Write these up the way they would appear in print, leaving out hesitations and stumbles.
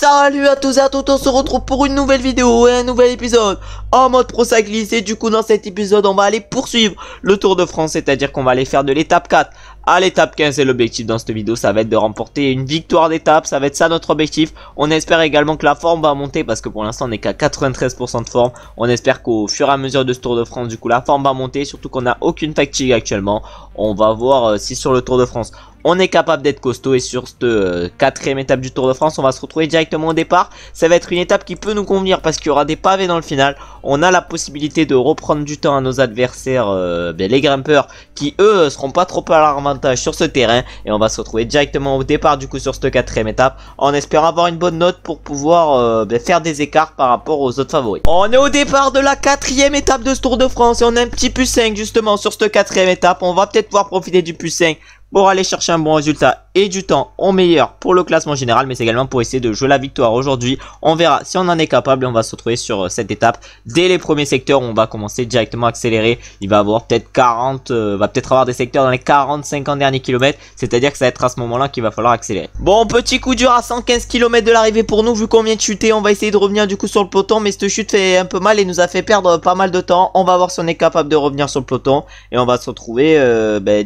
Salut à tous et à toutes, on se retrouve pour une nouvelle vidéo et un nouvel épisode en mode Pro Cyclist. Et du coup dans cet épisode on va aller poursuivre le Tour de France, c'est-à-dire qu'on va aller faire de l'étape 4 à l'étape 15. Et l'objectif dans cette vidéo ça va être de remporter une victoire d'étape, ça va être ça notre objectif. On espère également que la forme va monter parce que pour l'instant on est qu'à 93% de forme. On espère qu'au fur et à mesure de ce Tour de France du coup la forme va monter, surtout qu'on n'a aucune fatigue actuellement. On va voir si sur le Tour de France on est capable d'être costaud. Et sur cette quatrième étape du Tour de France, on va se retrouver directement au départ. Ça va être une étape qui peut nous convenir parce qu'il y aura des pavés dans le final. On a la possibilité de reprendre du temps à nos adversaires, les grimpeurs, qui eux seront pas trop à leur avantage sur ce terrain. Et on va se retrouver directement au départ du coup sur cette quatrième étape, en espérant avoir une bonne note pour pouvoir faire des écarts par rapport aux autres favoris. On est au départ de la quatrième étape de ce Tour de France et on a un petit plus 5 justement sur cette quatrième étape. On va peut-être pouvoir profiter du plus 5 pour aller chercher un bon résultat et du temps au meilleur pour le classement général, mais c'est également pour essayer de jouer la victoire aujourd'hui. On verra si on en est capable et on va se retrouver sur cette étape dès les premiers secteurs où on va commencer directement à accélérer. Il va avoir peut-être 40, va peut-être avoir des secteurs dans les 40-50 derniers kilomètres, c'est-à-dire que ça va être à ce moment-là qu'il va falloir accélérer. Bon, petit coup dur à 115 km de l'arrivée pour nous, vu qu'on vient de chuter. On va essayer de revenir du coup sur le peloton, mais cette chute fait un peu mal et nous a fait perdre pas mal de temps. On va voir si on est capable de revenir sur le peloton et on va se retrouver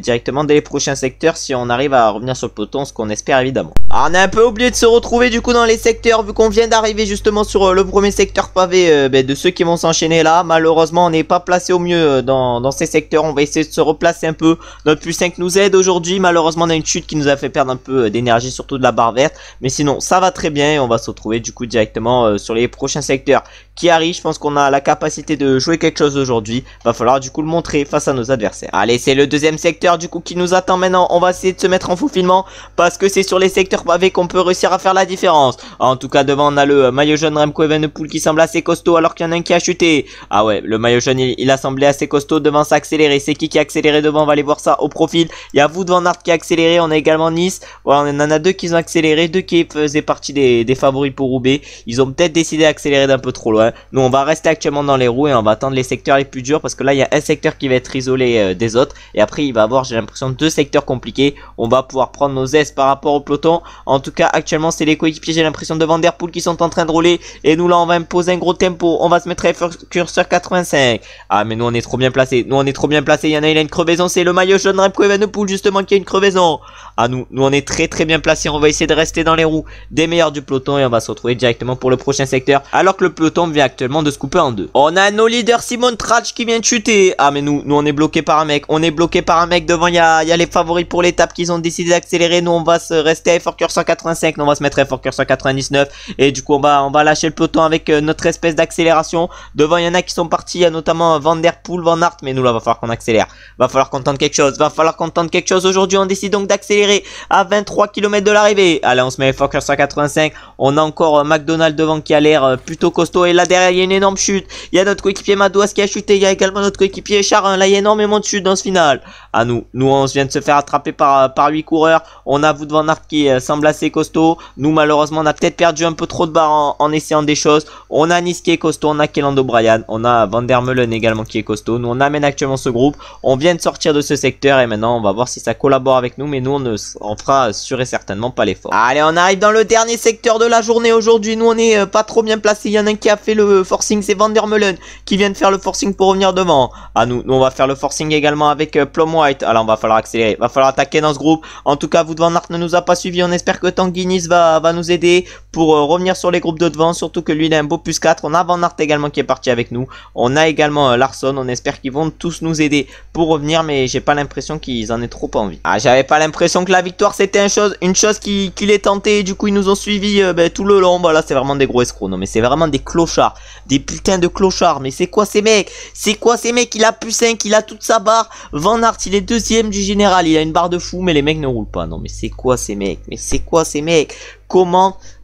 directement dès les prochains secteurs si on arrive à revenir sur le peloton, ce qu'on espère évidemment. Alors, on a un peu oublié de se retrouver du coup dans les secteurs, vu qu'on vient d'arriver justement sur le premier secteur pavé de ceux qui vont s'enchaîner là. Malheureusement on n'est pas placé au mieux dans ces secteurs. On va essayer de se replacer un peu. Notre plus 5 nous aide aujourd'hui. Malheureusement on a une chute qui nous a fait perdre un peu d'énergie, surtout de la barre verte, mais sinon ça va très bien et on va se retrouver du coup directement sur les prochains secteurs qui arrivent. Je pense qu'on a la capacité de jouer quelque chose aujourd'hui. Va falloir du coup le montrer face à nos adversaires. Allez, c'est le deuxième secteur du coup qui nous attend maintenant. On va essayer de se mettre en faufilement parce que c'est sur les secteurs pavés qu'on peut réussir à faire la différence. En tout cas devant on a le maillot jaune Remco Evenepoel qui semble assez costaud alors qu'il y en a un qui a chuté. Ah ouais, le maillot jaune il a semblé assez costaud. Devant ça accéléré. C'est qui a accéléré devant? On va aller voir ça au profil. Il y a Wout van Aert qui a accéléré. On a également Nice. Voilà, on en a deux qui ont accéléré, deux qui faisaient partie des favoris pour Roubaix. Ils ont peut-être décidé d'accélérer d'un peu trop loin. Nous on va rester actuellement dans les roues et on va attendre les secteurs les plus durs parce que là il y a un secteur qui va être isolé des autres et après il va avoir, j'ai l'impression, deux secteurs compliqués. On va pouvoir prendre nos aises par rapport au peloton. En tout cas actuellement c'est les coéquipiers, j'ai l'impression, de Van Der Poel qui sont en train de rouler et nous là on va imposer un gros tempo. On va se mettre à curseur 85. Ah mais nous on est trop bien placé. Nous on est trop bien placé. Il y en a, il a une crevaison, c'est le maillot jaune Remco Evenepoel justement qui a une crevaison. Ah nous on est très bien placé. On va essayer de rester dans les roues des meilleurs du peloton et on va se retrouver directement pour le prochain secteur alors que le peloton vient actuellement de se couper en deux. On a nos leaders Simon Trach qui vient de chuter. Ah mais nous on est bloqué par un mec. On est bloqué par un mec. Devant il y a les favoris pour l'étape qu'ils ont décidé d'accélérer. Nous on va se rester à effort cœur 185. Nous on va se mettre à effort cœur 199 et du coup on va lâcher le peloton avec notre espèce d'accélération. Devant il y en a qui sont partis, il y a notamment Van Der Poel, Van Aert, mais nous là va falloir qu'on accélère. Va falloir qu'on tente quelque chose. Va falloir qu'on tente quelque chose aujourd'hui. On décide donc d'accélérer à 23 km de l'arrivée. Allez, on se met à effort cœur 185. On a encore McDonald devant qui a l'air plutôt costaud et là derrière il y a une énorme chute. Il y a notre coéquipier Madouas qui a chuté. Il y a également notre coéquipier Charin. Là il y a énormément de chutes dans ce final. Ah nous on vient de se faire attraper par 8 coureurs. On a Wout van Aert qui semble assez costaud. Nous malheureusement on a peut-être perdu un peu trop de barres en essayant des choses. On a Nice qui est costaud. On a Kelland O'Brien. On a Van der Meulen également qui est costaud. Nous on amène actuellement ce groupe. On vient de sortir de ce secteur et maintenant on va voir si ça collabore avec nous. Mais nous on fera sûr et certainement pas l'effort. Allez, on arrive dans le dernier secteur de la journée aujourd'hui. Nous on est pas trop bien placé. Il y en a un qui a fait le forcing, c'est Van der Meulen qui vient de faire le forcing pour revenir devant. Ah nous on va faire le forcing également avec Plum White. Alors on va falloir accélérer, va falloir attaquer dans ce groupe. En tout cas Wout van Aert ne nous a pas suivi. On espère que Tanguy Nice va nous aider pour revenir sur les groupes de devant, surtout que lui il a un beau plus 4. On a Van Aert également qui est parti avec nous. On a également Larsson. On espère qu'ils vont tous nous aider pour revenir, mais j'ai pas l'impression qu'ils en aient trop envie. Ah, j'avais pas l'impression que la victoire c'était une chose qui les tentait. Du coup ils nous ont suivis tout le long. Voilà, c'est vraiment des gros escrocs. Non mais c'est vraiment des clochards, des putains de clochards. Mais c'est quoi ces mecs? C'est quoi ces mecs? Il a plus 5, il a toute sa barre. Van Aert il est deuxième du général, il a une barre de fou, mais les mecs ne roulent pas. Non mais c'est quoi ces mecs? Mais c'est quoi ces mecs?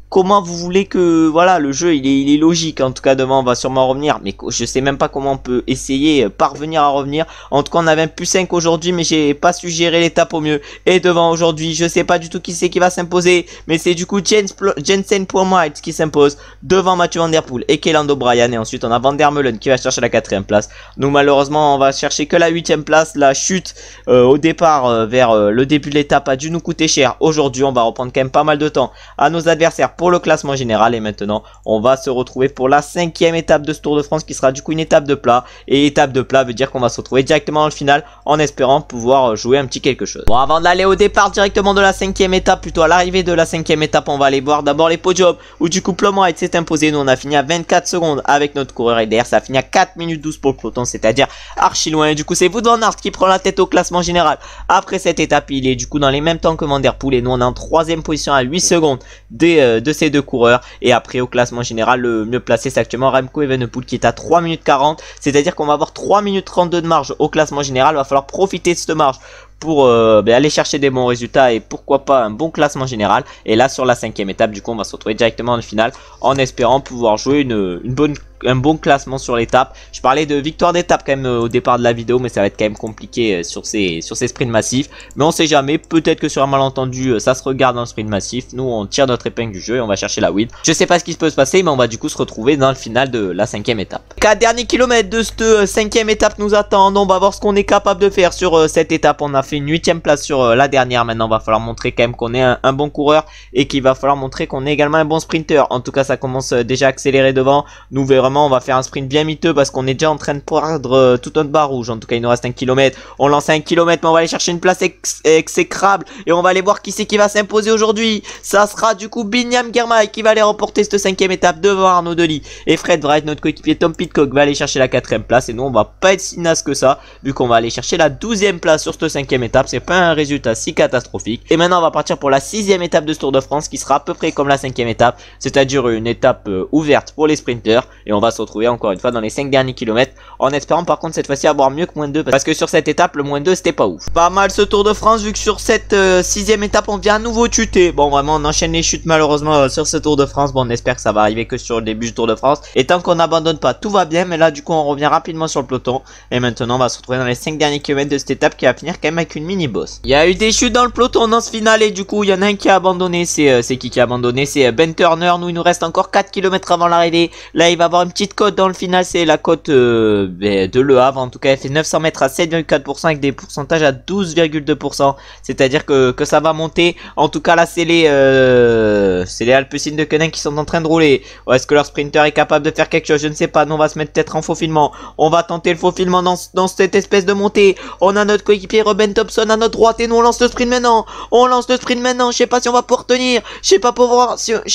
Comment vous voulez que, voilà, le jeu il est logique. En tout cas devant on va sûrement revenir, mais je sais même pas comment on peut essayer parvenir à revenir. En tout cas on avait un plus 5 aujourd'hui, mais j'ai pas su gérer l'étape au mieux. Et devant aujourd'hui je sais pas du tout qui c'est qui va s'imposer, mais c'est du coup Jensen White qui s'impose devant Mathieu Van Der Poel et Kelland O'Brien. Et ensuite on a Van der Meulen qui va chercher la 4ème place. Nous malheureusement on va chercher que la 8ème place. La chute au départ vers le début de l'étape a dû nous coûter cher. Aujourd'hui on va reprendre quand même pas mal de temps à nos adversaires pour pour le classement général. Et maintenant on va se retrouver pour la 5e étape de ce Tour de France, qui sera du coup une étape de plat. Et étape de plat veut dire qu'on va se retrouver directement dans le final, en espérant pouvoir jouer un petit quelque chose. Bon, avant d'aller au départ directement de la 5e étape, plutôt à l'arrivée de la 5e étape, on va aller voir d'abord les podiums, où du coup Plum Ride s'est imposé. Nous on a fini à 24 secondes avec notre coureur, et derrière ça a fini à 4 minutes 12 pour le peloton, c'est-à-dire archi loin. Et du coup c'est Wout van Aert qui prend la tête au classement général. Après cette étape, il est du coup dans les mêmes temps que Van Der Poel, et nous on est en 3e position à 8 secondes de ces deux coureurs. Et après au classement général, le mieux placé c'est actuellement Remco Evenepoel qui est à 3 minutes 40, c'est-à-dire qu'on va avoir 3 minutes 32 de marge au classement général. Il va falloir profiter de cette marge pour aller chercher des bons résultats et pourquoi pas un bon classement général. Et là sur la 5e étape, du coup on va se retrouver directement en finale, en espérant pouvoir jouer un bon classement sur l'étape. Je parlais de victoire d'étape quand même au départ de la vidéo, mais ça va être quand même compliqué sur ces sprints massifs. Mais on sait jamais, peut-être que sur un malentendu ça se regarde dans le sprint massif. Nous on tire notre épingle du jeu et on va chercher la win. Je sais pas ce qui peut se passer, mais on va du coup se retrouver dans le final de la 5e étape. 4 derniers kilomètres de cette 5e étape nous attendent. On va voir ce qu'on est capable de faire sur cette étape. On a fait une 8e place sur la dernière. Maintenant va falloir montrer quand même qu'on est un bon coureur, et qu'il va falloir montrer qu'on est également un bon sprinter. En tout cas ça commence déjà à accélérer devant. Nous verrons, on va faire un sprint bien miteux parce qu'on est déjà en train de perdre toute notre barre rouge. En tout cas il nous reste 1 km. On lance 1 km, mais on va aller chercher une place exécrable, et on va aller voir qui c'est qui va s'imposer aujourd'hui. Ça sera du coup Binyam Girmay qui va aller remporter cette 5e étape devant Arnaud Delis. Et Fred Wright, notre coéquipier Tom Pidcock, va aller chercher la 4e place. Et nous on va pas être si naze que ça, vu qu'on va aller chercher la 12e place sur cette 5e étape. C'est pas un résultat si catastrophique. Et maintenant on va partir pour la 6e étape de ce Tour de France, qui sera à peu près comme la 5e étape, c'est-à-dire une étape ouverte pour les sprinters. Et on va se retrouver encore une fois dans les 5 derniers kilomètres, en espérant par contre cette fois-ci avoir mieux que moins 2, parce que sur cette étape le moins 2 c'était pas ouf. Pas mal ce Tour de France, vu que sur cette 6e étape on vient à nouveau chuter. Bon vraiment on enchaîne les chutes malheureusement sur ce Tour de France. Bon on espère que ça va arriver que sur le début du Tour de France, et tant qu'on n'abandonne pas tout va bien. Mais là du coup on revient rapidement sur le peloton, et maintenant on va se retrouver dans les 5 derniers kilomètres de cette étape, qui va finir quand même avec une mini boss. Il y a eu des chutes dans le peloton dans ce final, et du coup il y en a un qui a abandonné. C'est qui a abandonné? C'est Ben Turner. Nous il nous reste encore 4 km avant l'arrivée. Là il va avoir une petite côte dans le final, c'est la côte de Le Havre. En tout cas elle fait 900 mètres à 7,4% avec des pourcentages à 12,2%, c'est à dire que ça va monter. En tout cas là c'est les Alpecin de Koenig qui sont en train de rouler. Est-ce que leur sprinter est capable de faire quelque chose? Je ne sais pas. Nous on va se mettre peut-être en faufilement. On va tenter le faufilement dans cette espèce de montée. On a notre coéquipier Ruben Thompson à notre droite, et nous on lance le sprint maintenant. On lance le sprint maintenant. Je sais pas si on va pouvoir tenir. Je sais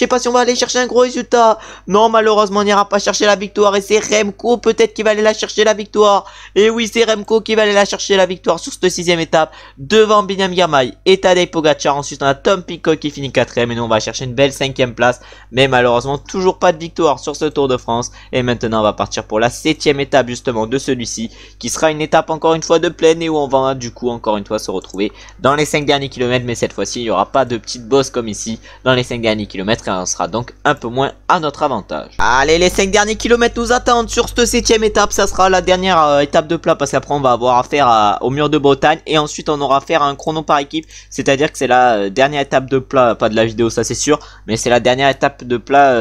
pas si on va aller chercher un gros résultat. Non malheureusement on n'ira pas chercher la victoire, et c'est Remco peut-être qui va aller la chercher la victoire. Et oui c'est Remco qui va aller la chercher la victoire sur cette 6e étape, devant Binyam Girmay et Tadej Pogacar. Ensuite on a Tom Pidcock qui finit 4e, et nous on va chercher une belle 5e place, mais malheureusement toujours pas de victoire sur ce Tour de France. Et maintenant on va partir pour la 7e étape justement de celui-ci, qui sera une étape encore une fois de plaine, et où on va du coup encore une fois se retrouver dans les 5 derniers kilomètres. Mais cette fois-ci il n'y aura pas de petite bosse comme ici dans les 5 derniers kilomètres, et on sera donc un peu moins à notre avantage. Allez, les 5 derniers kilomètres nous attendent sur cette 7e étape. Ça sera la dernière étape de plat, parce qu'après on va avoir affaire au mur de Bretagne, et ensuite on aura affaire à un chrono par équipe, c'est-à-dire que c'est la dernière étape de plat, pas de la vidéo ça c'est sûr, mais c'est la dernière étape de plat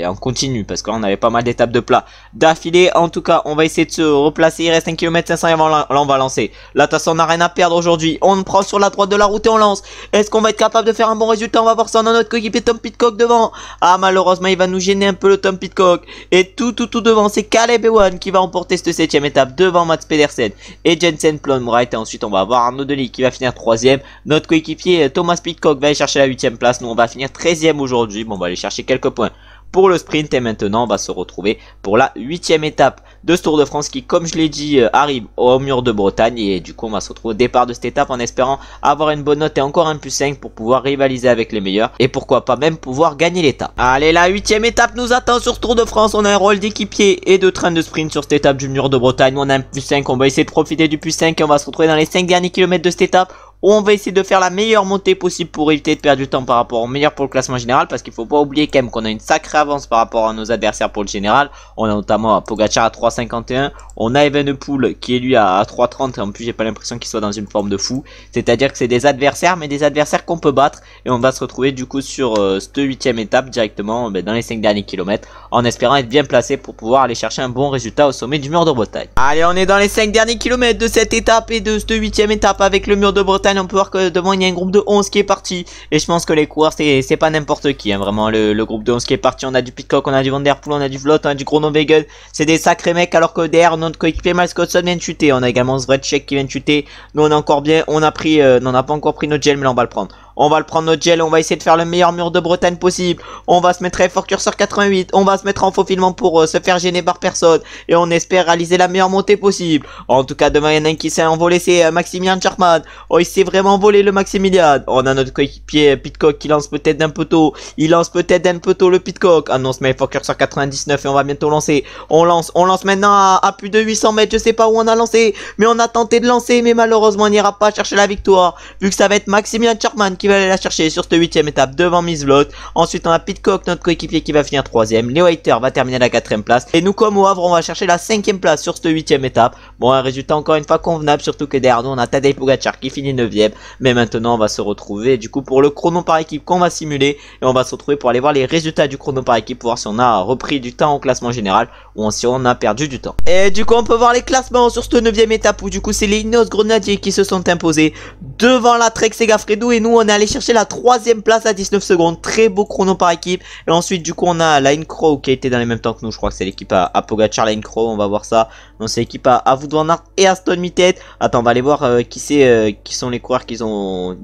en continu, parce qu'on avait pas mal d'étapes de plat d'affilée. En tout cas on va essayer de se replacer. Il reste 1 km 500 avant. Là on va lancer. Là de toute façon on n'a rien à perdre aujourd'hui. On prend sur la droite de la route et on lance. Est-ce qu'on va être capable de faire un bon résultat? On va voir ça. On a notre coéquipier Tom Pidcock devant. Ah malheureusement il va nous gêner un peu le Tom Pidcock. Et tout devant c'est Caleb Ewan qui va remporter cette 7e étape devant Mats Pedersen et Jensen Plum Wright. Et ensuite on va avoir Arnaud Delis qui va finir 3e. Notre coéquipier Thomas Pidcock va aller chercher la 8e place. Nous on va finir 13e aujourd'hui. Bon on va aller chercher quelques points pour le sprint. Et maintenant on va se retrouver pour la 8e étape de ce Tour de France, qui comme je l'ai dit arrive au mur de Bretagne. Et du coup on va se retrouver au départ de cette étape en espérant avoir une bonne note et encore un +5 pour pouvoir rivaliser avec les meilleurs, et pourquoi pas même pouvoir gagner l'étape. Allez, la 8e étape nous attend sur ce Tour de France. On a un rôle d'équipier et de train de sprint sur cette étape du mur de Bretagne. On a un +5, on va essayer de profiter du +5, et on va se retrouver dans les 5 derniers kilomètres de cette étape, où on va essayer de faire la meilleure montée possible pour éviter de perdre du temps par rapport au meilleur pour le classement général, parce qu'il faut pas oublier quand même qu'on a une sacrée avance par rapport à nos adversaires pour le général. On a notamment Pogacar à 3,51, on a Evenepoel qui est lui à 3,30, et en plus j'ai pas l'impression qu'il soit dans une forme de fou, c'est à dire que c'est des adversaires, mais des adversaires qu'on peut battre. Et on va se retrouver du coup sur cette 8e étape directement dans les 5 derniers kilomètres, en espérant être bien placé pour pouvoir aller chercher un bon résultat au sommet du mur de Bretagne. Allez, on est dans les 5 derniers kilomètres de cette étape et de cette 8e étape avec le mur de Bretagne Bretagne, on peut voir que devant il y a un groupe de 11 qui est parti. Et je pense que les coureurs c'est pas n'importe qui, hein, vraiment le groupe de 11 qui est parti. On a du Pidcock, on a du Van Der Poel, on a du Vlot, on a du Groenewegen. C'est des sacrés mecs, alors que derrière notre coéquipier Miles Scotson vient de chuter. On a également Zvreček qui vient de chuter. Nous on est encore bien, on a pris, non, on n'a pas encore pris notre gel, mais là on va le prendre. On va le prendre notre gel, on va essayer de faire le meilleur mur de Bretagne possible. On va se mettre à effort curseur 88, on va se mettre en faufilement pour se faire gêner par personne. Et on espère réaliser la meilleure montée possible. En tout cas, demain il y en a un qui s'est envolé, c'est Maximilian Schachmann. Oh, il s'est vraiment envolé le Maximilian. On a notre coéquipier Pidcock qui lance peut-être d'un peu tôt. Il lance peut-être d'un peu tôt le Pidcock. Ah non, on se met à effort curseur 99 et on va bientôt lancer. On lance maintenant à plus de 800 mètres. Je sais pas où on a lancé, mais on a tenté de lancer, mais malheureusement on n'ira pas chercher la victoire. Vu que ça va être Maximilian Schachmann qui va aller la chercher sur cette 8ème étape devant Miss Vlot. Ensuite on a Pidcock, notre coéquipier, qui va finir 3ème. Leo Hayter va terminer la 4ème place. Et nous, comme au Havre, on va chercher la 5ème place sur cette 8ème étape. Bon, un résultat encore une fois convenable, surtout que derrière nous on a Tadej Pogacar qui finit 9ème. Mais maintenant on va se retrouver du coup pour le chrono par équipe qu'on va simuler. Et on va se retrouver pour aller voir les résultats du chrono par équipe, pour voir si on a repris du temps au classement général ou si on a perdu du temps. Et du coup on peut voir les classements sur cette 9ème étape, où du coup c'est les Ineos Grenadiers qui se sont imposés devant la Trek Segafredo. Et nous on est allé chercher la 3ème place à 19 secondes. Très beau chrono par équipe. Et ensuite du coup on a Line Crow qui a été dans les mêmes temps que nous. Je crois que c'est l'équipe à Pogacar, Line Crow, on va voir ça. Donc c'est l'équipe à Wout van Aert et Aston Mittet. Attends, on va aller voir qui sont les coureurs qui ont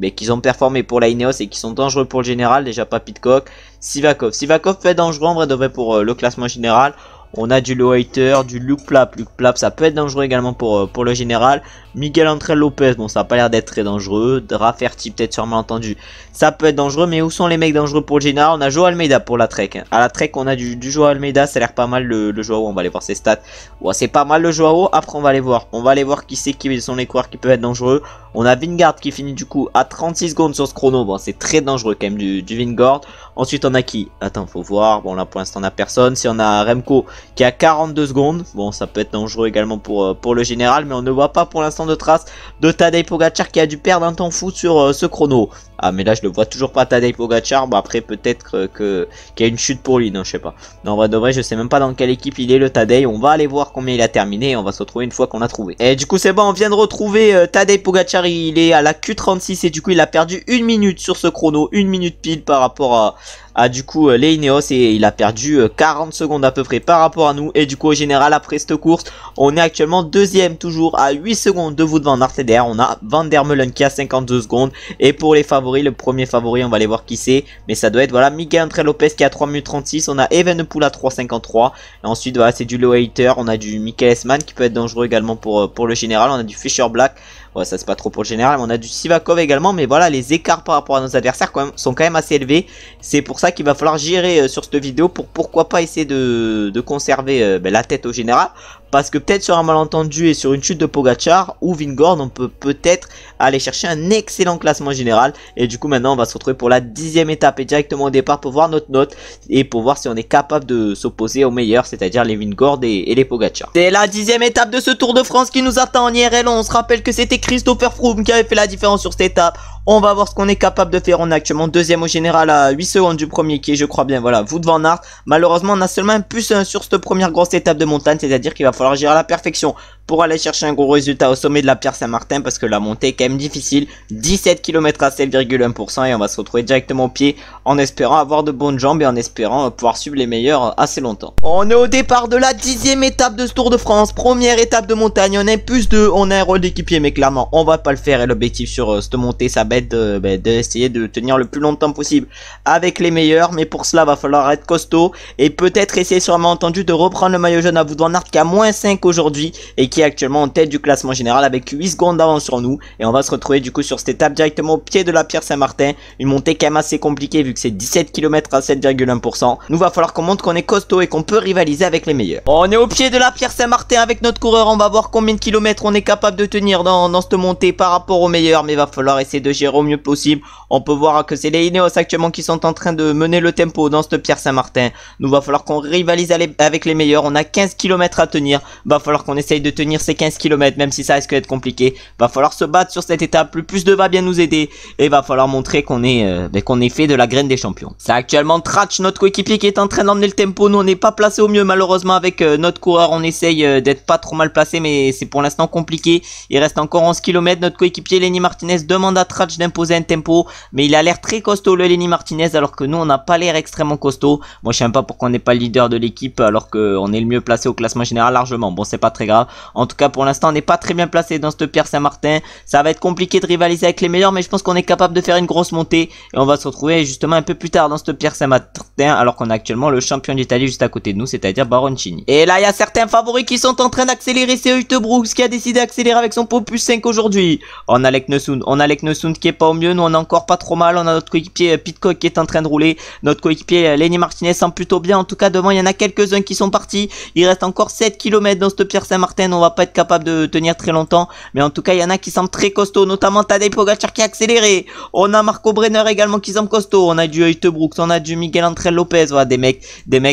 performé pour la Ineos et qui sont dangereux pour le général. Déjà pas Pidcock. Sivakov peut être dangereux en vrai de vrai pour le classement général. On a du Leo Hayter, du Luke Plapp. Luke Plapp, ça peut être dangereux également pour le général. Miguel André Lopez, bon, ça a pas l'air d'être très dangereux. Rafferty, peut-être sûrement entendu. Ça peut être dangereux, mais où sont les mecs dangereux pour le général? On a Joao Almeida pour la Trek. À la Trek, on a du Joao Almeida, ça a l'air pas mal le Joao. On va aller voir ses stats. Ouais, c'est pas mal le Joao. Après, on va aller voir. On va aller voir qui sont les coureurs qui peuvent être dangereux. On a Vingegaard qui finit du coup à 36 secondes sur ce chrono. Bon, c'est très dangereux quand même du Vingegaard. Ensuite, on a qui? Attends, faut voir. Bon, là pour l'instant, on a personne. Si on a Remco qui a 42 secondes. Bon, ça peut être dangereux également pour le général, mais on ne voit pas pour l'instant de traces de Tadej Pogacar qui a dû perdre un temps fou sur ce chrono. Ah, mais là je le vois toujours pas, Tadej Pogacar. Bon, après peut-être qu'il y a une chute pour lui, non, je sais pas. Non, en vrai de vrai, je sais même pas dans quelle équipe il est, le Tadej. On va aller voir combien il a terminé et on va se retrouver une fois qu'on a trouvé. Et du coup c'est bon, on vient de retrouver Tadej Pogacar. Il est à la Q36 et du coup il a perdu 1 minute sur ce chrono, 1 minute pile par rapport à du coup les Ineos, et il a perdu 40 secondes à peu près par rapport à nous. Et du coup au général, après cette course, on est actuellement deuxième, toujours à 8 secondes de Wout van Aert. Et derrière on a Van der Meulen qui a 52 secondes. Et pour les favoris, le premier favori, on va aller voir qui c'est, mais ça doit être voilà Miguel André Lopez qui a 3 minutes 36. On a Evenepoel à 3,53. Et ensuite voilà, c'est du Leo Hayter, on a du Michael Esman qui peut être dangereux également pour le général. On a du Fischer Black. Ouais, ça c'est pas trop pour le général, mais on a du Sivakov également. Mais voilà, les écarts par rapport à nos adversaires sont quand même assez élevés. C'est pour ça qu'il va falloir gérer sur cette vidéo pour pourquoi pas essayer de conserver la tête au général. Parce que peut-être sur un malentendu et sur une chute de Pogacar ou Vingegaard, on peut peut-être aller chercher un excellent classement général. Et du coup maintenant on va se retrouver pour la 10ème étape et directement au départ pour voir notre note et pour voir si on est capable de s'opposer aux meilleurs, c'est-à-dire les Vingegaard et les Pogacar. C'est la 10ème étape de ce Tour de France qui nous attend en IRL. On se rappelle que c'était Christopher Froome qui avait fait la différence sur cette étape. On va voir ce qu'on est capable de faire. On est actuellement deuxième au général à 8 secondes du premier qui est, je crois bien, voilà, Wout van Aert. Malheureusement, on a seulement un plus 1 sur cette première grosse étape de montagne, c'est-à-dire qu'il va falloir gérer à la perfection pour aller chercher un gros résultat au sommet de la Pierre Saint-Martin, parce que la montée est quand même difficile. 17 km à 7,1% et on va se retrouver directement au pied en espérant avoir de bonnes jambes et en espérant pouvoir suivre les meilleurs assez longtemps. On est au départ de la 10ème étape de ce Tour de France, première étape de montagne. On est plus 2, on a un rôle d'équipier, mais clairement on va pas le faire, et l'objectif sur cette montée ça va être d'essayer de tenir le plus longtemps possible avec les meilleurs. Mais pour cela va falloir être costaud et peut-être essayer, sûrement entendu, de reprendre le maillot jaune à Wout van Aert qui a moins 5 aujourd'hui et qui est actuellement en tête du classement général avec 8 secondes d'avance sur nous. Et on va se retrouver du coup sur cette étape directement au pied de la Pierre Saint-Martin, une montée quand même assez compliquée vu que c'est 17 km à 7,1%. Nous va falloir qu'on montre qu'on est costaud et qu'on peut rivaliser avec les meilleurs. On est au pied de la Pierre Saint-Martin avec notre coureur, on va voir combien de kilomètres on est capable de tenir dans cette montée par rapport aux meilleurs, mais il va falloir essayer de gérer au mieux possible. On peut voir que c'est les Ineos actuellement qui sont en train de mener le tempo dans cette Pierre Saint-Martin. Nous va falloir qu'on rivalise avec les meilleurs, on a 15 km à tenir, va falloir qu'on essaye de tenir tenir ces 15 km, même si ça risque d'être compliqué. Va falloir se battre sur cette étape, le plus de va bien nous aider, et va falloir montrer qu'on est fait de la graine des champions. C'est actuellement Tratch, notre coéquipier, qui est en train d'emmener le tempo. Nous on n'est pas placé au mieux malheureusement avec notre coureur, on essaye d'être pas trop mal placé, mais c'est pour l'instant compliqué. Il reste encore 11 km, notre coéquipier Lenny Martinez demande à Tratch d'imposer un tempo, mais il a l'air très costaud le Lenny Martinez, alors que nous on n'a pas l'air extrêmement costaud. Moi je sais même pas pourquoi on n'est pas le leader de l'équipe alors qu'on est le mieux placé au classement général largement. Bon, c'est pas très grave, en tout cas pour l'instant on n'est pas très bien placé dans cette Pierre Saint-Martin. Ça va être compliqué de rivaliser avec les meilleurs, mais je pense qu'on est capable de faire une grosse montée, et on va se retrouver justement un peu plus tard dans cette Pierre Saint-Martin, alors qu'on a actuellement le champion d'Italie juste à côté de nous, c'est-à-dire Baroncini. Et là il y a certains favoris qui sont en train d'accélérer. C'est Uitebrooks qui a décidé d'accélérer avec son pot plus 5 aujourd'hui. On a Leknesund qui est pas au mieux, nous on est encore pas trop mal. On a notre coéquipier Pitcock qui est en train de rouler, notre coéquipier Lenny Martinez semble plutôt bien. En tout cas devant il y en a quelques-uns qui sont partis, il reste encore 7 km dans cette Pierre Saint-Martin, on va pas être capable de tenir très longtemps, mais en tout cas il y en a qui semblent très costauds, notamment Tadej Pogacar qui a accéléré. On a Marco Brenner également qui semble costaud, on a du Uitebrooks, on a du Miguel Ángel Lopez, voilà, des mecs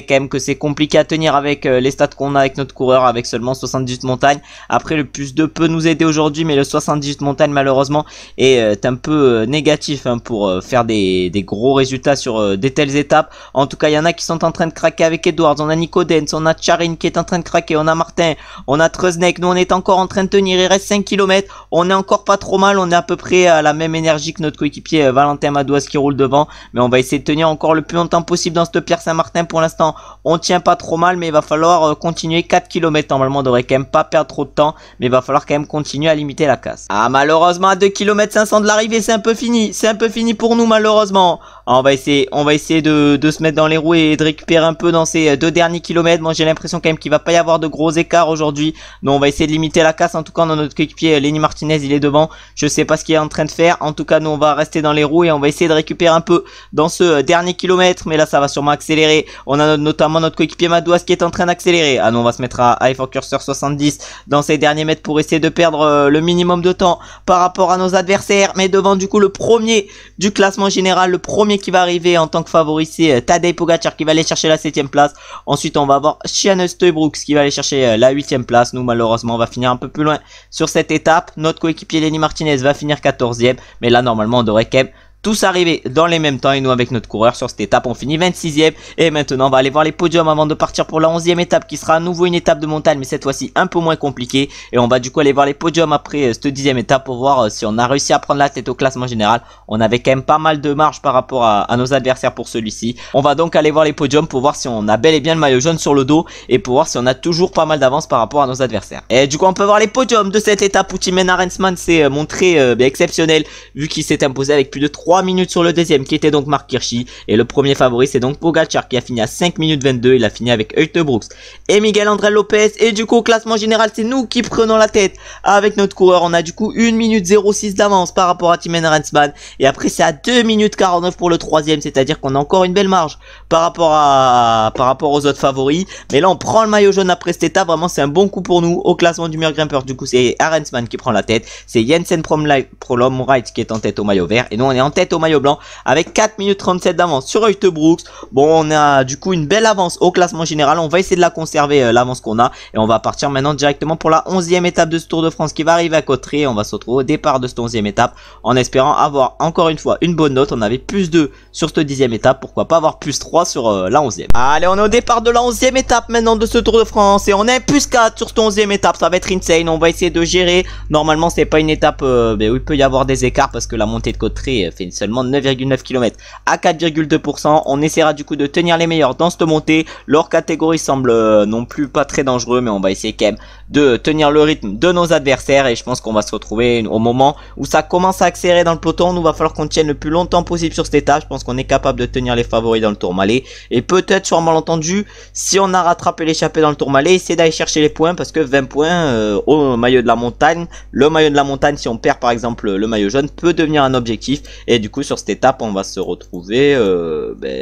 quand même que c'est compliqué à tenir avec les stats qu'on a avec notre coureur, avec seulement 78 montagnes. Après le plus 2 peut nous aider aujourd'hui, mais le 78 montagnes malheureusement est un peu négatif pour faire des gros résultats sur des telles étapes. En tout cas il y en a qui sont en train de craquer avec Edwards, on a Nico Dens, on a Charin qui est en train de craquer, on a Martin, on a Treznek, nous on est encore en train de tenir, il reste 5 km, on est encore pas trop mal, on est à peu près à la même énergie que notre coéquipier Valentin Madouas qui roule devant, mais on va essayer de tenir encore le plus longtemps possible dans cette Pierre Saint-Martin. Pour l'instant on tient pas trop mal, mais il va falloir continuer. 4 km normalement, on devrait quand même pas perdre trop de temps, mais il va falloir quand même continuer à limiter la casse. Ah malheureusement à 2 km 500 de l'arrivée c'est un peu fini pour nous malheureusement. On va essayer de se mettre dans les roues et de récupérer un peu dans ces 2 derniers kilomètres. Moi j'ai l'impression quand même qu'il va pas y avoir de gros écarts aujourd'hui, donc on va essayer de limiter la casse. En tout cas dans notre coéquipier Lenny Martinez il est devant, je sais pas ce qu'il est en train de faire. En tout cas nous on va rester dans les roues et on va essayer de récupérer un peu dans ce dernier kilomètre, mais là ça va sûrement accélérer. On a notamment notre coéquipier Madouas qui est en train d'accélérer. Ah non, on va se mettre à effort curseur 70 dans ces derniers mètres pour essayer de perdre le minimum de temps par rapport à nos adversaires, mais devant du coup le premier du classement général, le premier qui va arriver en tant que favori c'est Tadej Pogacar qui va aller chercher la 7ème place. Ensuite on va avoir Shannon Uitebrooks qui va aller chercher la 8ème place. Nous malheureusement on va finir un peu plus loin sur cette étape. Notre coéquipier Lenny Martinez va finir 14ème, mais là normalement on devrait quand même tous arriver dans les mêmes temps, et nous avec notre coureur sur cette étape on finit 26ème. Et maintenant on va aller voir les podiums avant de partir pour la 11ème étape qui sera à nouveau une étape de montagne, mais cette fois-ci un peu moins compliquée. Et on va du coup aller voir les podiums après cette 10ème étape pour voir si on a réussi à prendre la tête au classement général. On avait quand même pas mal de marge par rapport à nos adversaires pour celui-ci. On va donc aller voir les podiums pour voir si on a bel et bien le maillot jaune sur le dos, et pour voir si on a toujours pas mal d'avance par rapport à nos adversaires. Et du coup on peut voir les podiums de cette étape où Thymen Arensman s'est montré exceptionnel, vu qu'il s'est imposé avec plus de 3 minutes sur le deuxième qui était donc Marc Hirschi, et le premier favori c'est donc Pogacar qui a fini à 5 minutes 22. Il a fini avec Uitebrooks et Miguel Ángel Lopez, et du coup au classement général c'est nous qui prenons la tête avec notre coureur. On a du coup 1 minute 06 d'avance par rapport à Thymen Arensman, et après c'est à 2 minutes 49 pour le troisième, c'est à dire qu'on a encore une belle marge par rapport aux autres favoris. Mais là on prend le maillot jaune après cette étape, vraiment c'est un bon coup pour nous au classement du meilleur grimpeur. Du coup c'est Arensman qui prend la tête, c'est Jensen Prolomreitz qui est en tête au maillot vert, et nous on est en tête au maillot blanc avec 4 minutes 37 d'avance sur Uitebrooks. Bon on a du coup une belle avance au classement général, on va essayer de la conserver l'avance qu'on a, et on va partir maintenant directement pour la 11ème étape de ce Tour de France qui va arriver à Cauterets. On va se retrouver au départ de cette 11ème étape en espérant avoir encore une fois une bonne note. On avait plus 2 sur cette 10ème étape, pourquoi pas avoir plus 3 sur la 11ème. Allez on est au départ de la 11ème étape maintenant de ce Tour de France, et on est plus 4 sur cette 11ème étape, ça va être insane. On va essayer de gérer, normalement c'est pas une étape où il peut y avoir des écarts parce que la montée de Cauterets fait seulement 9,9 km à 4,2%. On essaiera du coup de tenir les meilleurs dans cette montée. Leur catégorie semble non plus pas très dangereux, mais on va essayer quand même de tenir le rythme de nos adversaires, et je pense qu'on va se retrouver au moment où ça commence à accélérer dans le peloton. Nous va falloir qu'on tienne le plus longtemps possible sur cette étape. Je pense qu'on est capable de tenir les favoris dans le Tourmalet, et peut-être sur un malentendu, si on a rattrapé l'échappée dans le Tourmalet, essayer d'aller chercher les points, parce que 20 points au maillot de la montagne, le maillot de la montagne si on perd par exemple le maillot jaune peut devenir un objectif, et du coup sur cette étape on va se retrouver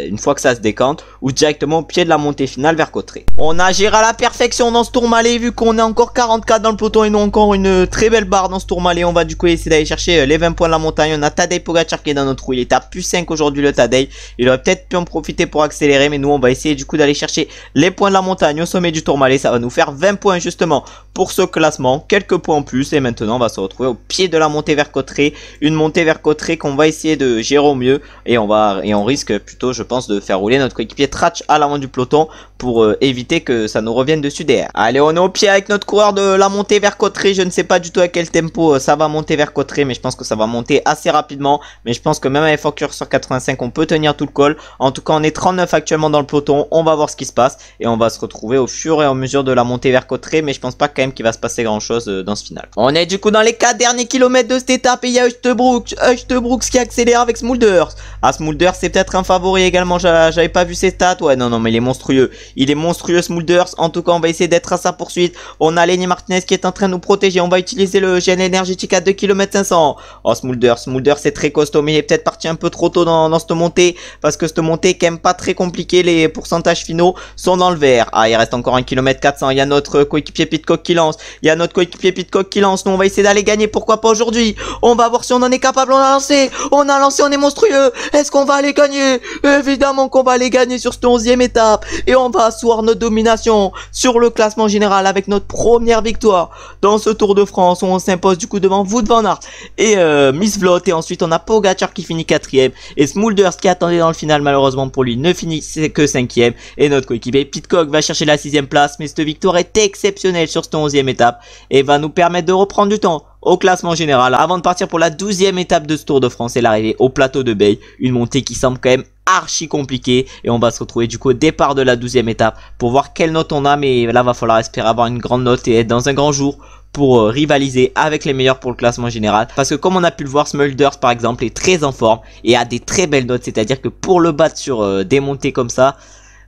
une fois que ça se décante ou directement au pied de la montée finale vers Cauterets. On a géré à la perfection dans ce Tourmalet vu qu'on est encore 44 dans le peloton et nous encore une très belle barre dans ce Tourmalet. On va du coup essayer d'aller chercher les 20 points de la montagne. On a Tadej Pogacar qui est dans notre roue, il est à plus 5 aujourd'hui le Tadej. Il aurait peut-être pu en profiter pour accélérer mais nous on va essayer du coup d'aller chercher les points de la montagne au sommet du Tourmalet. Ça va nous faire 20 points justement pour ce classement, quelques points en plus et maintenant on va se retrouver au pied de la montée vers Cauterets. Une montée vers Cauterets qu'on va essayer de gérer au mieux et on risque plutôt je pense de faire rouler notre coéquipier Tratch à l'avant du peloton pour éviter que ça nous revienne dessus derrière. Allez, on est au pied avec notre coureur de la montée vers Cauterets. Je ne sais pas du tout à quel tempo ça va monter vers Cauterets, mais je pense que ça va monter assez rapidement. Mais je pense que même avec Focus sur 85, on peut tenir tout le col. En tout cas, on est 39 actuellement dans le peloton. On va voir ce qui se passe et on va se retrouver au fur et à mesure de la montée vers Cauterets. Mais je pense pas quand même qu'il va se passer grand chose dans ce final. On est du coup dans les 4 derniers kilomètres de cette étape et il y a Uchtbrooks qui accélère avec Smulders. Ah, Smulders c'est peut-être un favori également. J'avais pas vu ses stats. Ouais, non, mais il est monstrueux. Il est monstrueux Smulders. En tout cas, on va essayer d'être à sa poursuite. On a Lenny Martinez qui est en train de nous protéger. On va utiliser le gène énergétique à 2 km 500. Oh, Smulders c'est très costaud, mais il est peut-être parti un peu trop tôt dans cette montée. Parce que cette montée est quand même pas très compliquée. Les pourcentages finaux sont dans le vert. Ah, il reste encore 1 km 400. Il y a notre coéquipier Pidcock qui lance. Nous, on va essayer d'aller gagner. Pourquoi pas aujourd'hui? On va voir si on en est capable. On a lancé, on est monstrueux. Est-ce qu'on va aller gagner? Évidemment qu'on va aller gagner sur cette 11e étape. Et on va asseoir notre domination sur le classement général avec notre première victoire dans ce Tour de France où on s'impose du coup devant Wout van Aert et Miss Vlot. Et ensuite on a Pogacar qui finit 4ème et Smulders qui attendait dans le final malheureusement pour lui ne finit que 5ème. Et notre coéquipier Pidcock va chercher la 6ème place, mais cette victoire est exceptionnelle sur cette 11e étape et va nous permettre de reprendre du temps au classement général avant de partir pour la 12e étape de ce Tour de France et l'arrivée au plateau de Bay, une montée qui semble quand même archi compliquée et on va se retrouver du coup au départ de la 12e étape pour voir quelle note on a, mais là va falloir espérer avoir une grande note et être dans un grand jour pour rivaliser avec les meilleurs pour le classement général, parce que comme on a pu le voir, Smulders par exemple est très en forme et a des très belles notes, c'est à dire que pour le battre sur des montées comme ça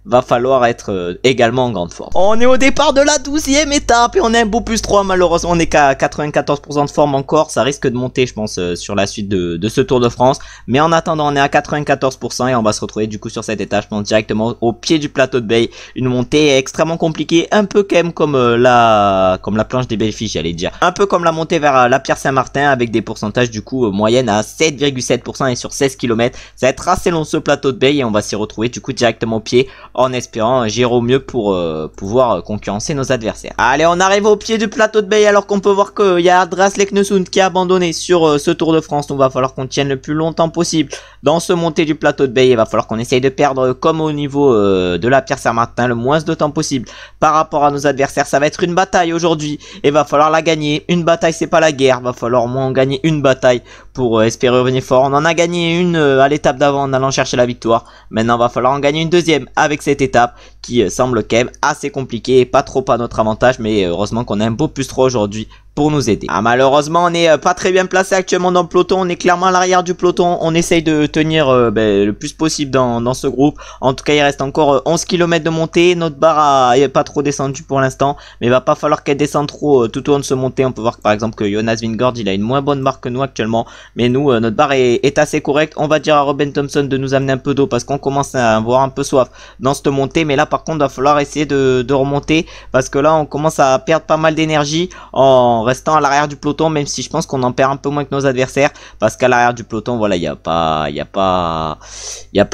va falloir être également en grande forme. On est au départ de la 12e étape et on a un beau plus 3 malheureusement. On est qu'à 94% de forme encore. Ça risque de monter je pense sur la suite de ce Tour de France. Mais en attendant on est à 94% et on va se retrouver du coup sur cette étape je pense directement au pied du plateau de Bay. Une montée extrêmement compliquée. Un peu quand même comme la planche des belles filles j'allais dire. Un peu comme la montée vers la Pierre Saint-Martin avec des pourcentages du coup moyenne à 7,7% et sur 16 km. Ça va être assez long ce plateau de Bay et on va s'y retrouver du coup directement au pied, en espérant gérer au mieux pour pouvoir concurrencer nos adversaires. Allez, on arrive au pied du plateau de Bay alors qu'on peut voir qu'il y a Andreas Leknesund qui a abandonné sur ce Tour de France. Donc il va falloir qu'on tienne le plus longtemps possible dans ce montée du plateau de Bay. Il va falloir qu'on essaye de perdre comme au niveau de la Pierre Saint-Martin le moins de temps possible par rapport à nos adversaires. Ça va être une bataille aujourd'hui et va falloir la gagner. Une bataille c'est pas la guerre, va falloir au moins en gagner une bataille pour espérer revenir fort. On en a gagné une à l'étape d'avant en allant chercher la victoire. Maintenant va falloir en gagner une deuxième avec cette étape qui semble quand même assez compliquée et pas trop à notre avantage, mais heureusement qu'on a un beau plus 3 aujourd'hui pour nous aider. Ah, malheureusement on n'est pas très bien placé actuellement dans le peloton, on est clairement à l'arrière du peloton, on essaye de tenir le plus possible dans ce groupe. En tout cas il reste encore 11 km de montée, notre barre n'est pas trop descendu pour l'instant, mais il va pas falloir qu'elle descende trop tout au long de ce montée. On peut voir par exemple que Jonas Vingegaard il a une moins bonne barre que nous actuellement, mais nous notre barre est assez correcte. On va dire à Robin Thompson de nous amener un peu d'eau parce qu'on commence à avoir un peu soif dans cette montée, mais là par contre il va falloir essayer de remonter parce que là on commence à perdre pas mal d'énergie en restant à l'arrière du peloton, même si je pense qu'on en perd un peu moins que nos adversaires, parce qu'à l'arrière du peloton voilà il y a pas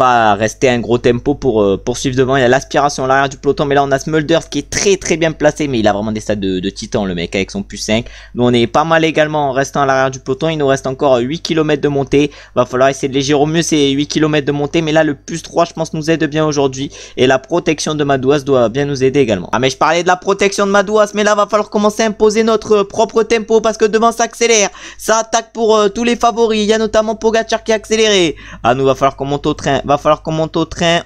à rester un gros tempo pour poursuivre devant. Il y a l'aspiration à l'arrière du peloton, mais là on a Smulders qui est très bien placé, mais il a vraiment des stats de titan le mec avec son plus 5. Nous on est pas mal également en restant à l'arrière du peloton. Il nous reste encore 8 km de montée, va falloir essayer de les gérer au mieux ces 8 km de montée, mais là le plus 3 je pense nous aide bien aujourd'hui et la protection de Madouas doit bien nous aider également. Ah mais je parlais de la protection de Madouas, mais là va falloir commencer à imposer notre propre tempo parce que devant ça accélère, ça attaque pour tous les favoris. Il y a notamment Pogacar qui a accéléré. Ah nous va falloir qu'on monte au train,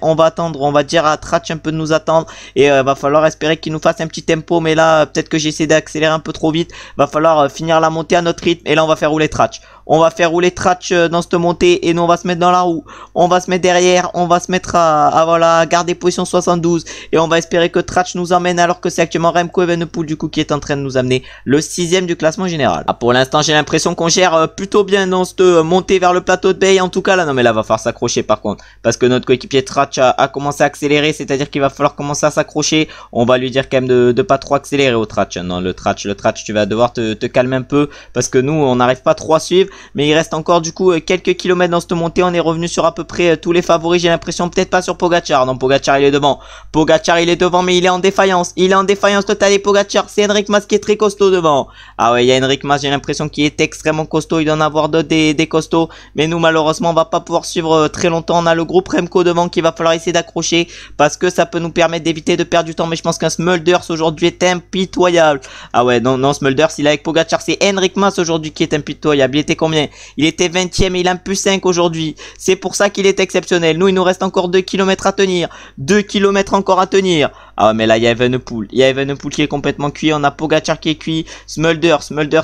on va attendre, on va dire à Tratch un peu de nous attendre et va falloir espérer qu'il nous fasse un petit tempo, mais là peut-être que j'ai essayé d'accélérer un peu trop vite. Va falloir finir la montée à notre rythme et là on va faire rouler Tratch. On va faire rouler Tratch dans cette montée et nous on va se mettre dans la roue. On va se mettre derrière, on va se mettre à voilà, garder position 72 et on va espérer que Tratch nous emmène alors que c'est actuellement Remco Evenepoel du coup qui est en train de nous amener le 6ème du classement général. Ah, pour l'instant j'ai l'impression qu'on gère plutôt bien dans cette montée vers le plateau de Bay en tout cas là. Non mais là va falloir s'accrocher par contre parce que notre coéquipier Tratch a commencé à accélérer, c'est-à-dire qu'il va falloir commencer à s'accrocher. On va lui dire quand même de pas trop accélérer au Tratch. Non le Tratch tu vas devoir te calmer un peu parce que nous on n'arrive pas trop à suivre, mais il reste encore du coup quelques kilomètres dans cette montée. On est revenu sur à peu près tous les favoris, j'ai l'impression, peut-être pas sur Pogacar. Non, Pogacar il est devant. Pogacar il est devant mais il est en défaillance. Il est en défaillance totale et Pogacar, c'est Enric Mas qui est très costaud devant. Ah ouais, il y a Enric Mas, j'ai l'impression qu'il est extrêmement costaud. Il doit en avoir d'autres des costauds, mais nous malheureusement on va pas pouvoir suivre très longtemps. On a le groupe Remco devant qu'il va falloir essayer d'accrocher parce que ça peut nous permettre d'éviter de perdre du temps, mais je pense qu'un Smulders aujourd'hui est impitoyable. Ah ouais, non Smulders il est avec Pogacar, c'est Enric Mas aujourd'hui qui est impitoyable. Il était combien? Il était 20ème et il a un plus 5 aujourd'hui. C'est pour ça qu'il est exceptionnel. Nous il nous reste encore 2 km à tenir. 2 km encore à tenir. Ah ouais, mais là il y a Evenepoel. Il y a Evenepoel qui est complètement cuit. On a Pogacar qui est cuit. Smulders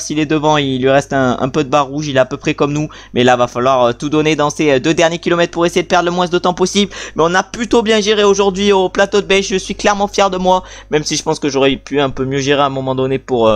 il est devant. Il lui reste un peu de barre rouge. Il est à peu près comme nous. Mais là va falloir tout donner dans ces 2 derniers kilomètres pour essayer de perdre le moins de temps possible. Mais on a plutôt bien géré aujourd'hui au plateau de Bay. Je suis clairement fier de moi. Même si je pense que j'aurais pu un peu mieux gérer à un moment donné pour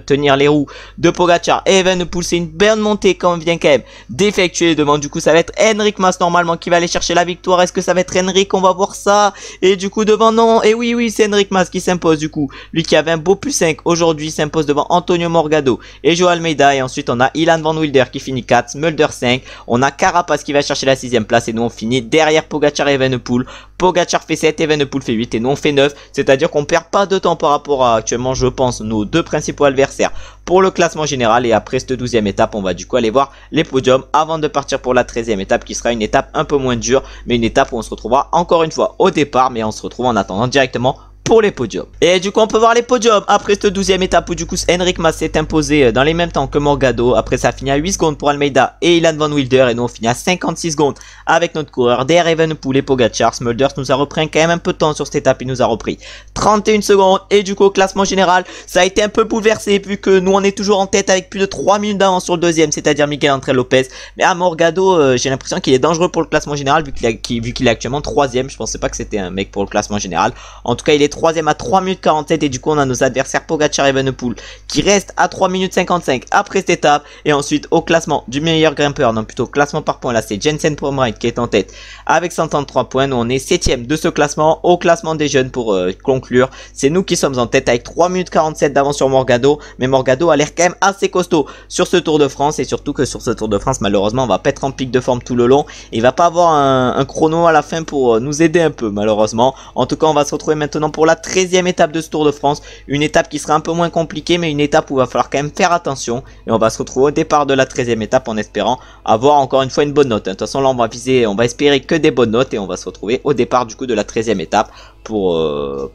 tenir les roues de Pogacar. Et Evenepoel, c'est une belle montée quand on vient quand même d'effectuer devant. Du coup ça va être Enric Mas normalement qui va aller chercher la victoire. Est-ce que ça va être Enric? On va voir ça. Et du coup devant, non. Et oui c'est Enric Mas qui s'impose du coup. Lui qui avait un beau plus 5 aujourd'hui s'impose devant Antonio Morgado et Joao Almeida. Et ensuite on a Ilan Van Wilder qui finit 4, Smulder 5. On a Carapaz qui va chercher la 6ème place et nous on finit derrière Pogacar et Evenepoel. Pogacar fait 7, Evenepoel fait 8 et nous on fait 9. C'est-à-dire qu'on perd pas de temps par rapport à actuellement je pense nos 2 principaux adversaires pour le classement général. Et après cette 12ème étape on va du coup aller voir les podiums avant de partir pour la 13ème étape qui sera une étape un peu moins dure, mais une étape où on se retrouvera encore une fois au départ, mais on se retrouve en attendant directement pour les podiums. Et du coup on peut voir les podiums après cette 12ème étape où du coup Enric Mas s'est imposé dans les mêmes temps que Morgado. Après ça finit à 8 secondes pour Almeida et Ilan Van Wilder et nous on finit à 56 secondes avec notre coureur derrière Evenepoel et Pogacar. Smulders nous a repris quand même un peu de temps sur cette étape, il nous a repris 31 secondes et du coup au classement général ça a été un peu bouleversé vu que nous on est toujours en tête avec plus de 3 minutes d'avance sur le deuxième, c'est-à-dire Miguel Ángel Lopez. Mais à Morgado j'ai l'impression qu'il est dangereux pour le classement général vu qu'il est actuellement 3ème. Je pensais pas que c'était un mec pour le classement général. En tout cas il est 3ème à 3 minutes 47 et du coup on a nos adversaires Pogacar et Evenepoel qui restent à 3 minutes 55 après cette étape. Et ensuite au classement du meilleur grimpeur, non plutôt classement par points, là c'est Jensen Promride qui est en tête avec 133 points. Nous on est 7ème de ce classement. Au classement des jeunes pour conclure, c'est nous qui sommes en tête avec 3 minutes 47 d'avance sur Morgado. Mais Morgado a l'air quand même assez costaud sur ce Tour de France et surtout que sur ce Tour de France malheureusement on va pas être en pic de forme tout le long et il va pas avoir un chrono à la fin pour nous aider un peu malheureusement. En tout cas on va se retrouver maintenant pour la 13ème étape de ce Tour de France, une étape qui sera un peu moins compliquée mais une étape où il va falloir quand même faire attention et on va se retrouver au départ de la 13ème étape en espérant avoir encore une fois une bonne note. De toute façon là on va viser, on va espérer que des bonnes notes et on va se retrouver au départ du coup de la 13ème étape pour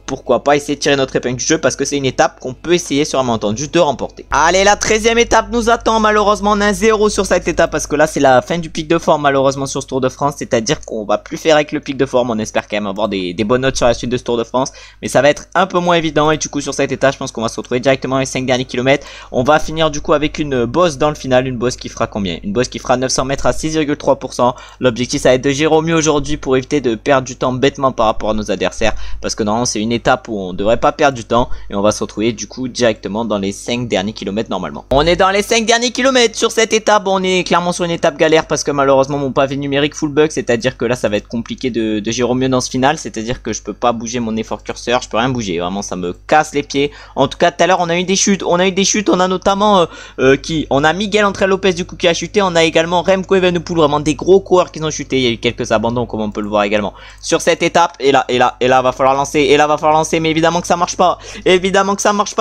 pourquoi pas essayer de tirer notre épingle du jeu parce que c'est une étape qu'on peut essayer sûrement entendu de remporter. Allez, la 13ème étape nous attend. Malheureusement on a 0 sur cette étape parce que là c'est la fin du pic de forme malheureusement sur ce Tour de France, c'est à dire qu'on va plus faire avec le pic de forme. On espère quand même avoir des bonnes notes sur la suite de ce Tour de France, mais ça va être un peu moins évident et du coup sur cette étape je pense qu'on va se retrouver directement les 5 derniers kilomètres. On va finir du coup avec une bosse dans le final, une bosse qui fera combien? Une bosse qui fera 900 mètres à 6,3%. L'objectif ça va être de gérer au mieux aujourd'hui pour éviter de perdre du temps bêtement par rapport à nos adversaires parce que normalement c'est une étape où on devrait pas perdre du temps et on va se retrouver du coup directement dans les 5 derniers kilomètres normalement. On est dans les 5 derniers kilomètres sur cette étape. On est clairement sur une étape galère parce que malheureusement mon pavé numérique full bug, c'est à dire que là ça va être compliqué de gérer au mieux dans ce final, c'est à dire que je peux pas bouger mon effort curseur, je peux rien bouger, vraiment ça me casse les pieds. En tout cas tout à l'heure on a eu des chutes, on a notamment on a Miguel Ángel Lopez du coup qui a chuté, on a également Remco Evenepoel, vraiment des gros coureurs qui ont chuté. Il y a eu quelques abandons comme on peut le voir également sur cette étape et là va falloir lancer, mais évidemment que ça marche pas,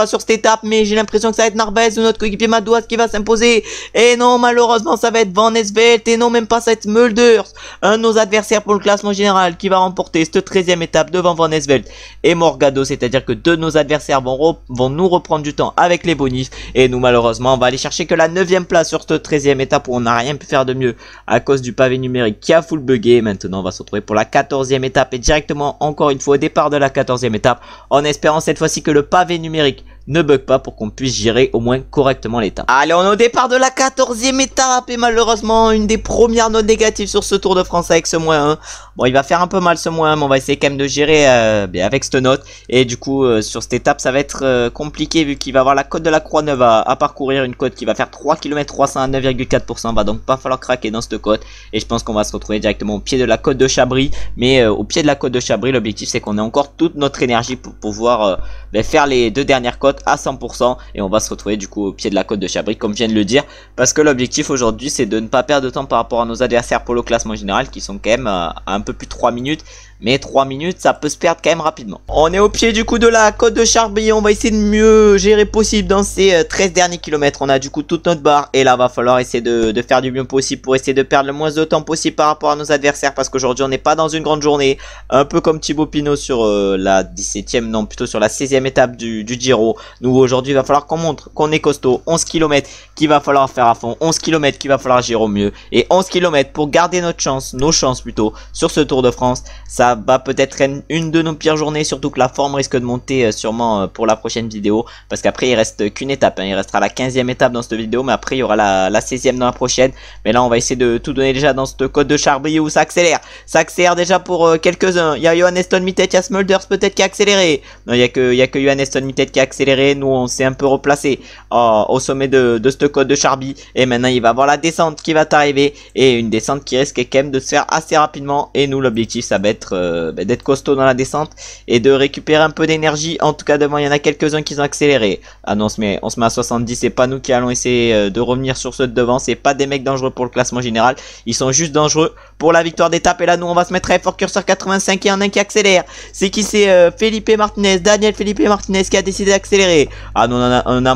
sur cette étape. Mais j'ai l'impression que ça va être Narvaez ou notre coéquipier Madouas qui va s'imposer et non malheureusement ça va être Van Esvelt et non même pas ça va être Smulders, un de nos adversaires pour le classement général qui va remporter cette 13ème étape devant Van Esvelt et Morgado, c'est à dire que deux de nos adversaires vont nous reprendre du temps avec les bonus et nous malheureusement on va aller chercher que la 9ème place sur cette 13ème étape où on n'a rien pu faire de mieux à cause du pavé numérique qui a full bugué. Maintenant on va se retrouver pour la 14ème étape et directement encore une fois au départ de la 14ème étape en espérant cette fois-ci que le pavé numérique ne bug pas pour qu'on puisse gérer au moins correctement l'étape. Allez, on est au départ de la 14e étape et malheureusement une des premières notes négatives sur ce Tour de France avec ce -1. Bon, il va faire un peu mal ce -1, mais on va essayer quand même de gérer avec cette note. Et du coup, sur cette étape, ça va être compliqué vu qu'il va avoir la côte de la Croix-Neuve à parcourir, une côte qui va faire 3 km 300 à 9,4%. Va donc pas falloir craquer dans cette côte. Et je pense qu'on va se retrouver directement au pied de la côte de Chabris. Mais au pied de la côte de Chabris, l'objectif c'est qu'on ait encore toute notre énergie pour pouvoir faire les 2 dernières côtes à 100%. Et on va se retrouver du coup au pied de la côte de Chabris, comme je viens de le dire. Parce que l'objectif aujourd'hui, c'est de ne pas perdre de temps par rapport à nos adversaires pour le classement général, qui sont quand même à un peu plus de 3 minutes. Mais 3 minutes, ça peut se perdre quand même rapidement. On est au pied du coup de la côte de Chabris. On va essayer de mieux gérer possible dans ces 13 derniers kilomètres. On a du coup toute notre barre. Et là, va falloir essayer de faire du mieux possible pour essayer de perdre le moins de temps possible par rapport à nos adversaires. Parce qu'aujourd'hui, on n'est pas dans une grande journée. Un peu comme Thibaut Pinot sur la 17e, non, plutôt sur la 16e étape du Giro. Nous, aujourd'hui, il va falloir qu'on montre qu'on est costaud. 11 km qu'il va falloir faire à fond. 11 km qu'il va falloir gérer au mieux. Et 11 km pour garder notre chance, nos chances plutôt, sur ce Tour de France. Ça va peut-être une de nos pires journées, surtout que la forme risque de monter sûrement pour la prochaine vidéo, parce qu'après il reste qu'une étape, hein. Il restera la 15e étape dans cette vidéo, mais après il y aura la 16e dans la prochaine. Mais là on va essayer de tout donner déjà dans cette côte de Chabris où ça accélère déjà pour quelques-uns. Il y a Johannes Stone-Mittet, il y a Smulders peut-être qui a accéléré. Non, il y a que Johannes Stone-Mittet qui a accéléré. Nous on s'est un peu replacé au sommet de cette côte de Chabris, et maintenant il va avoir la descente qui va arriver, et une descente qui risque quand même de se faire assez rapidement. Et nous l'objectif ça va être d'être costaud dans la descente et de récupérer un peu d'énergie. En tout cas devant il y en a quelques-uns qui ont accéléré. Ah non, on se met à 70, c'est pas nous qui allons essayer de revenir sur ceux de devant. C'est pas des mecs dangereux pour le classement général, ils sont juste dangereux pour la victoire d'étape. Et là nous on va se mettre à effort curseur 85 et un qui accélère. C'est qui? C'est Felipe Martinez, Daniel Felipe Martinez qui a décidé d'accélérer. Ah non, on a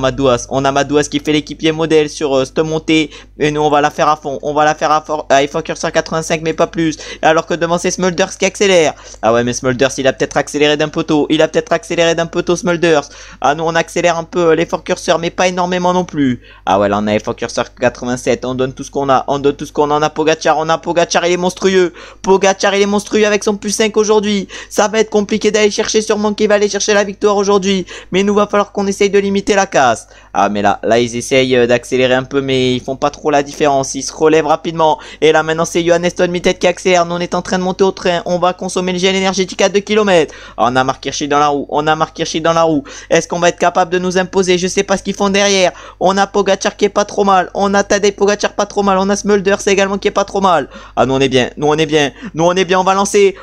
Madouas qui fait l'équipier modèle sur cette montée, et nous on va la faire à fond, on va la faire à effort curseur 85 mais pas plus. Alors que devant c'est Smulders qui accélère. Ah ouais, mais Smulders il a peut-être accéléré d'un poteau, Smulders. Ah nous on accélère un peu l'effort curseur mais pas énormément non plus. Ah ouais, là on a effort curseur 87, on donne tout ce qu'on a, on a Pogacar, il est monstrueux. Pogacar il est monstrueux avec son plus 5 aujourd'hui. Ça va être compliqué d'aller chercher, sûrement qu'il va aller chercher la victoire aujourd'hui, mais nous va falloir qu'on essaye de limiter la casse. Ah mais là ils essayent d'accélérer un peu mais ils font pas trop la différence, ils se relèvent rapidement. Et là maintenant c'est Johannes Stone-Mittet qui accélère. Nous on est en train de monter au train, on va consommer le gel énergétique à 2 km. On a Marc Hirschi dans la roue, Est-ce qu'on va être capable de nous imposer? Je sais pas ce qu'ils font derrière. On a Pogacar qui est pas trop mal, on a Tadej Pogacar pas trop mal, on a Smulders également qui est pas trop mal. Ah nous on est bien, on va lancer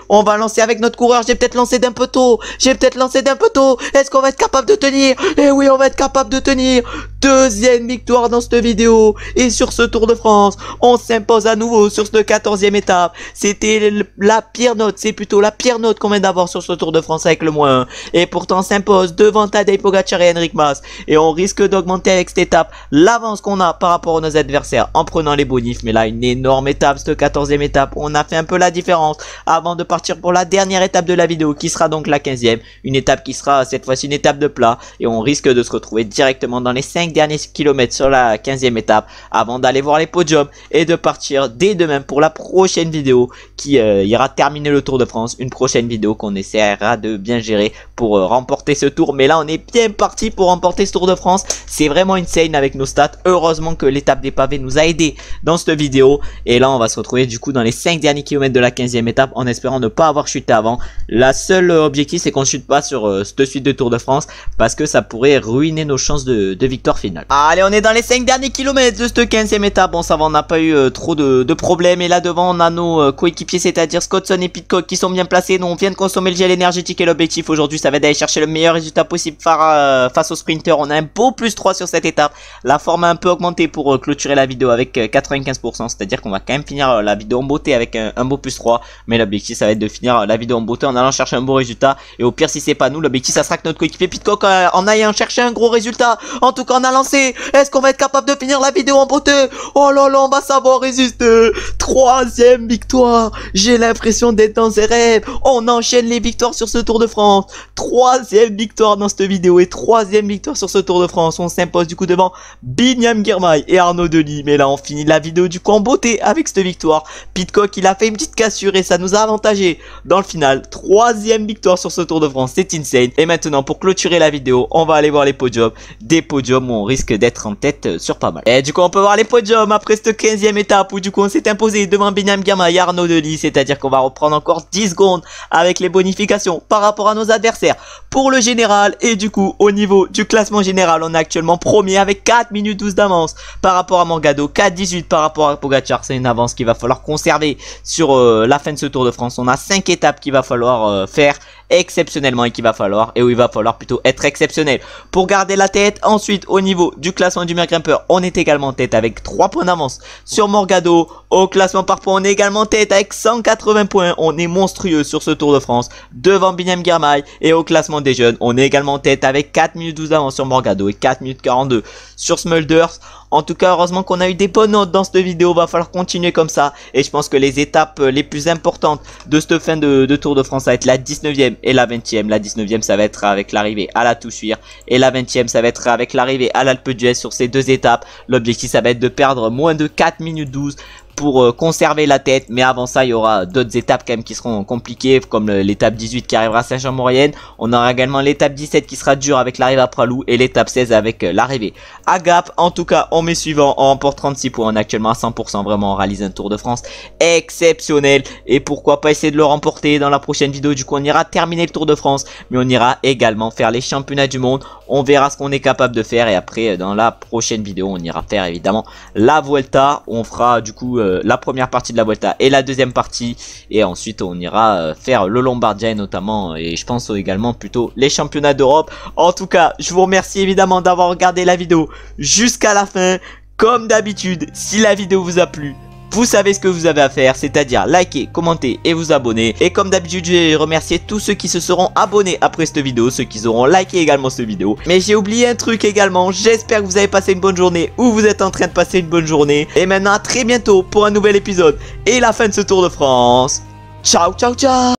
avec notre coureur. J'ai peut-être lancé d'un peu tôt, Est-ce qu'on va être capable de tenir? Eh oui, on va être capable de tenir. Deuxième victoire dans cette vidéo. Et sur ce Tour de France, on s'impose à nouveau sur cette 14e étape. C'était la pire note, c'est plutôt la pire note qu'on vient d'avoir sur ce Tour de France avec le -1. Et pourtant on s'impose devant Tadej Pogacar et Enric Mas. Et on risque d'augmenter avec cette étape l'avance qu'on a par rapport à nos adversaires en prenant les bonifs. Mais là une énorme étape, cette 14e étape. On a fait un peu la différence avant de partir pour la dernière étape de la vidéo qui sera donc la 15e. Une étape qui sera cette fois-ci une étape de plat. Et on risque de se retrouver directement dans les 5 derniers kilomètres sur la 15e étape avant d'aller voir les podiums et de partir dès demain pour la prochaine vidéo qui ira terminer le Tour de France. Une prochaine vidéo qu'on essaiera de bien gérer pour remporter ce tour. Mais là on est bien parti pour remporter ce Tour de France. C'est vraiment insane avec nos stats. Heureusement que l'étape des pavés nous a aidé dans cette vidéo. Et là on va se retrouver du coup dans les 5 derniers kilomètres de la 15e étape en espérant ne pas avoir chuté avant. La seule objectif c'est qu'on ne chute pas sur cette suite de Tour de France, parce que ça pourrait ruiner nos chances de victoire finale. Allez, on est dans les 5 derniers kilomètres de cette 15e étape. Bon ça va, on n'a pas eu trop de problèmes. Et là devant on a nos coéquipiers, c'est-à-dire Scottson et Pidcock qui sont bien placés. Nous on vient de consommer le gel énergétique et l'objectif aujourd'hui ça va être d'aller chercher le meilleur résultat possible face aux sprinters. On a un beau +3 sur cette étape. La forme a un peu augmenté pour clôturer la vidéo avec 95%, c'est-à-dire qu'on va quand même finir la vidéo en beauté avec un beau +3. Mais l'objectif ça va être de finir la vidéo en beauté en allant chercher un beau résultat. Et au pire si c'est pas nous, l'objectif ça sera que notre coéquipier Pidcock en allant chercher un gros résultat. En tout cas on a lancé. Est-ce qu'on va être capable de finir la vidéo en beauté? Oh là là, on va savoir résister. 3e victoire. J'ai l'impression d'être dans ses rêves. On enchaîne les victoires sur ce Tour de France. 3e victoire dans cette vidéo et 3e victoire sur ce Tour de France. On s'impose du coup devant Binyam Girmay et Arnaud Delis. Mais là on finit la vidéo du coup en beauté avec cette victoire. Pidcock, il a fait une petite cassure et ça nous a avantagé dans le final. 3e victoire sur ce Tour de France, c'est insane. Et maintenant, pour clôturer la vidéo, on va aller voir les podiums. Des podiums où on risque d'être en tête sur pas mal. Et du coup, on peut voir les podiums après cette 15e étape où du coup, on s'est imposé devant Binyam Girmay et Arnaud Delis. C'est-à-dire qu'on va reprendre encore 10 secondes avec les bonifications par rapport à nos adversaires pour le général. Et du coup, au niveau du classement général, on est actuellement premier avec 4 minutes 12 d'avance par rapport à Morgado, 4-18 par rapport à Pogacar. C'est une avance qu'il va falloir conserver sur la fin de ce Tour de France. On a 5 étapes qu'il va falloir faire exceptionnellement et qu'il va falloir, et où il va falloir plutôt être exceptionnel pour garder la tête. Ensuite, au niveau du classement du meilleur grimpeur, on est également en tête avec 3 points d'avance sur Morgado. Au classement par points, on est également en tête avec 180 points. On est monstrueux sur ce Tour de France devant Binyam Girmay. Et au classement des jeunes, on est également en tête avec 4 minutes 12 d'avance sur Morgado et 4 minutes 42 sur Smulders. En tout cas, heureusement qu'on a eu des bonnes notes dans cette vidéo. Va falloir continuer comme ça. Et je pense que les étapes les plus importantes de cette fin de Tour de France, ça va être la 19e et la 20e. La 19e, ça va être avec l'arrivée à la Toussuire. Et la 20e, ça va être avec l'arrivée à l'Alpe d'Huez. Sur ces 2 étapes, l'objectif, ça va être de perdre moins de 4 minutes 12 pour conserver la tête. Mais avant ça, il y aura d'autres étapes quand même qui seront compliquées, comme l'étape 18 qui arrivera à Saint-Jean-Maurienne. On aura également l'étape 17 qui sera dure avec l'arrivée à Pralou, et l'étape 16 avec l'arrivée à Gap. En tout cas, on met suivant, on remporte 36 points, on est actuellement à 100%. Vraiment, on réalise un Tour de France exceptionnel, et pourquoi pas essayer de le remporter dans la prochaine vidéo. Du coup, on ira terminer le Tour de France, mais on ira également faire les championnats du monde. On verra ce qu'on est capable de faire, et après dans la prochaine vidéo, on ira faire évidemment la Vuelta. On fera du coup la première partie de la Vuelta et la deuxième partie, et ensuite on ira faire le Lombardia notamment, et je pense également plutôt les championnats d'Europe. En tout cas, je vous remercie évidemment d'avoir regardé la vidéo jusqu'à la fin. Comme d'habitude, si la vidéo vous a plu, vous savez ce que vous avez à faire, c'est-à-dire liker, commenter et vous abonner. Et comme d'habitude, je vais remercier tous ceux qui se seront abonnés après cette vidéo, ceux qui auront liké également cette vidéo. Mais j'ai oublié un truc également, j'espère que vous avez passé une bonne journée, ou vous êtes en train de passer une bonne journée. Et maintenant, à très bientôt pour un nouvel épisode et la fin de ce Tour de France. Ciao, ciao, ciao.